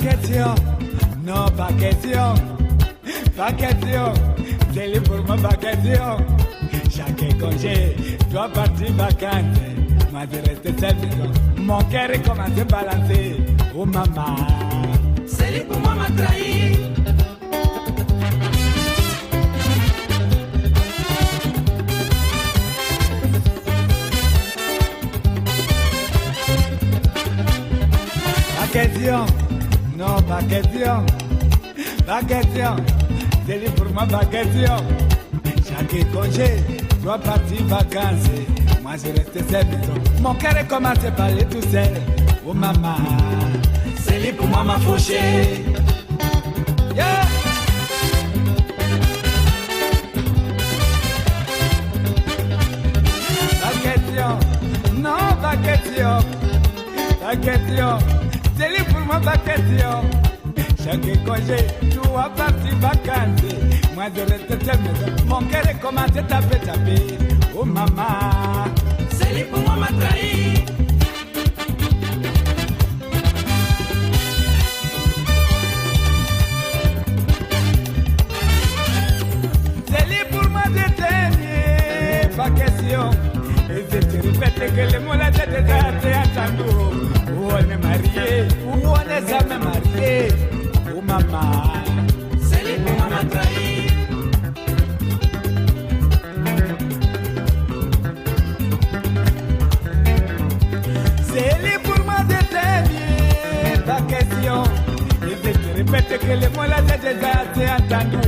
question, non pas question, pas question, c'est libre pour moi pas question. Chaque congé doit partir vacances, moi je reste seul maison. Mon cœur est commencé à balancer, oh maman. C'est libre pour moi m'a trahi. Pas question, non pas question, pas question, c'est libre pour moi pas question. Chaque congé doit partir vacances, moi je reste seul maison. Mon cœur est commencé à parler tout seul, oh maman. C'est libre pour moi m'a fauché. Yeah. Pas question, non pas question, pas question, c'est libre pour moi pas question. Chaque congé doit partir vacances, moi je reste seul maison. Mon cœur est commencé à taper, oh maman. C'est libre pour moi m'a trahi. C'est libre pour moi de t'aimer, pas question. Et je te répète que le mot là j'ai déjà entendu. Où on est marié, où on est jamais marié, oh maman. C'est libre pour moi m'a trahi. C'est libre pour moi de t'aimer, pas question. Et je te répète que le mot là j'ai déjà entendu.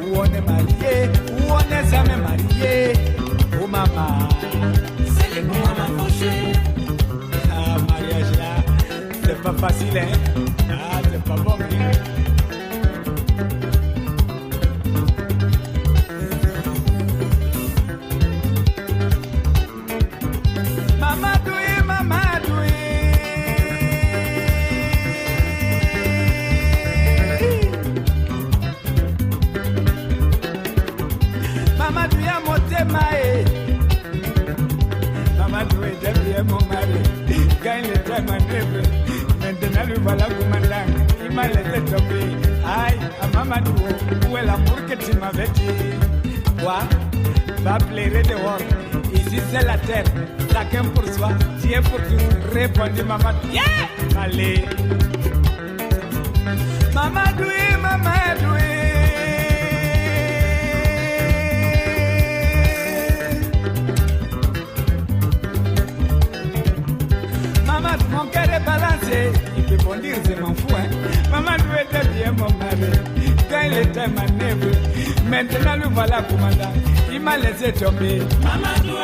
Où on est marié, où on est jamais marié, oh maman. C'est libre pour moi m'a fauché. Ah, mariage là, c'est pas facile, hein. Ah, c'est pas bon. Mamadoué. Mamadoué a motema, Mamadoué, j'aime bien mon mari. Gagne le temps manœuvre. Maintenant, lui voilà commandant. Il m'a laissé tomber. Aïe, à Mamadou, où est l'amour que tu m'avais dit? Quoi? Va pleurer dehors. Ici, c'est la terre. Chacun pour soi, Dieu pour tous. Répondit Mamadou. Yeah! Allez. Mamadoué, Mamadoué. Maman, mon cœur est balancé. Il peut bondir, je m'en fous, hein. Maman doit être bien mon mari. Quand il était manœuvre, maintenant le voilà commandant. Il m'a laissé tomber. Mamadou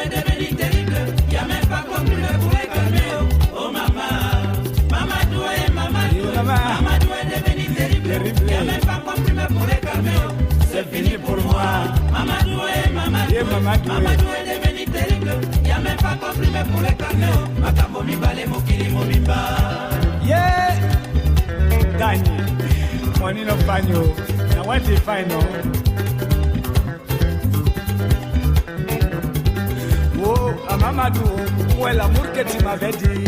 est devenu terrible. Il a même pas compris le poulet calmer. Oh maman, Mamadou est devenu terrible. Il a même pas compris le poulet calmer. C'est fini pour moi. Mamadou est devenu terrible. Il a même pas compris le poulet calmer. Makambo mibale mokili mobimba. Yeah! Dani, money no panyo. Now what if I know? Oh, à Mamadou, où est l'amour que tu m'avais dit?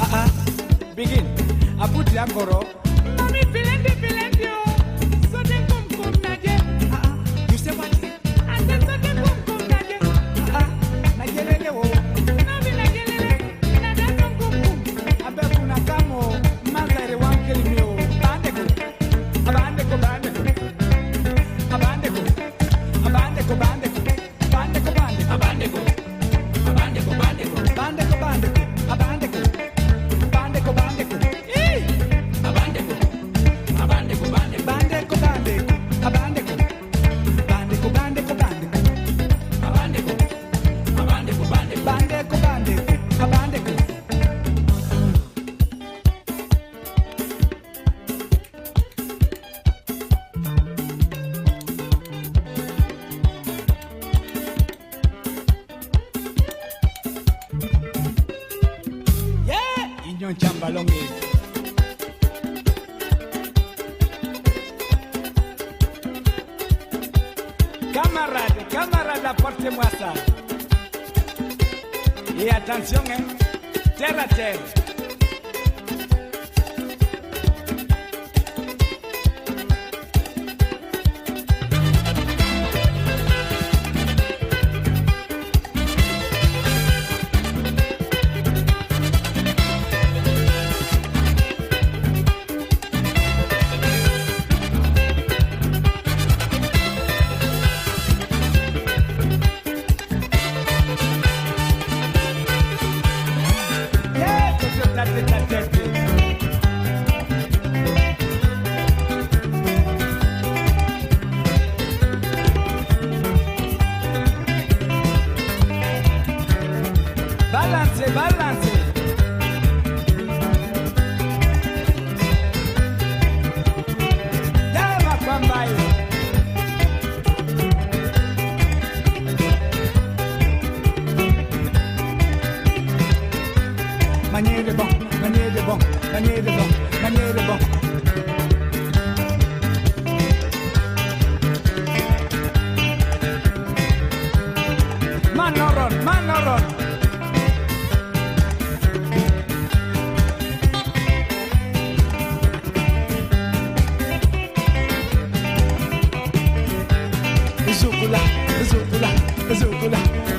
Ah, begin. Abuti Angoro. Mami, pilende, oh. So den kum nage. You say what? I said so den kum nage. Nagelele, oh. No be nagelele. Na den kum. Abe kuna kamo. Mazare wankeli mi, oh. Bandeko. Union Chambalongue. Camarade, apportez-moi ça. Et attention, hein, terre à terre. balance, balance. Ya va kwambayo. Manier de bon, manier de bon, manier de bon, manier de bon. Manoron, manoron. Zukula, zukula, zukula.